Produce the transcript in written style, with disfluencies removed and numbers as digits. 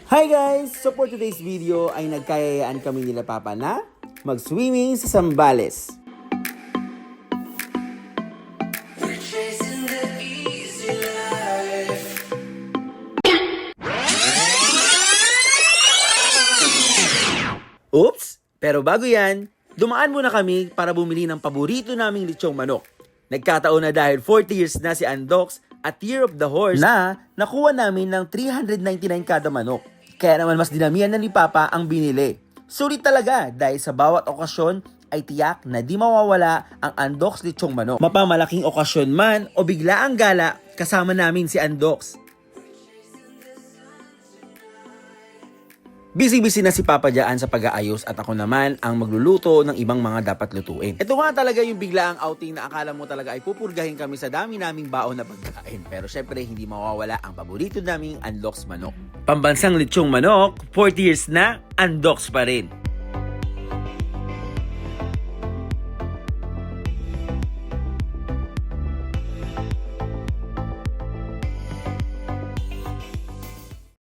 Hi guys! So for today's video ay nagkayayaan kami nila Papa na mag-swimming sa Zambales. Oops! Pero bago yan, dumaan muna kami para bumili ng paborito naming lechong manok. Nagkataon na dahil 40 years na si Andox at Year of the Horse na nakuha namin ng 399 kada manok. Kaya naman mas dinamihan na ni Papa ang binili. Sulit talaga dahil sa bawat okasyon ay tiyak na di mawawala ang Andox lechong manok. Mapamalaking okasyon man o bigla ang gala, kasama namin si Andox. Busy-busy na si Papa dyan sa pag-aayos at ako naman ang magluluto ng ibang mga dapat lutuin. Ito nga talaga yung biglaang outing na akala mo talaga ay pupurgahin kami sa dami naming baon na pagkain. Pero syempre hindi mawawala ang paborito naming Andox manok. Pambansang lechong manok, 40 years na, Andox pa rin.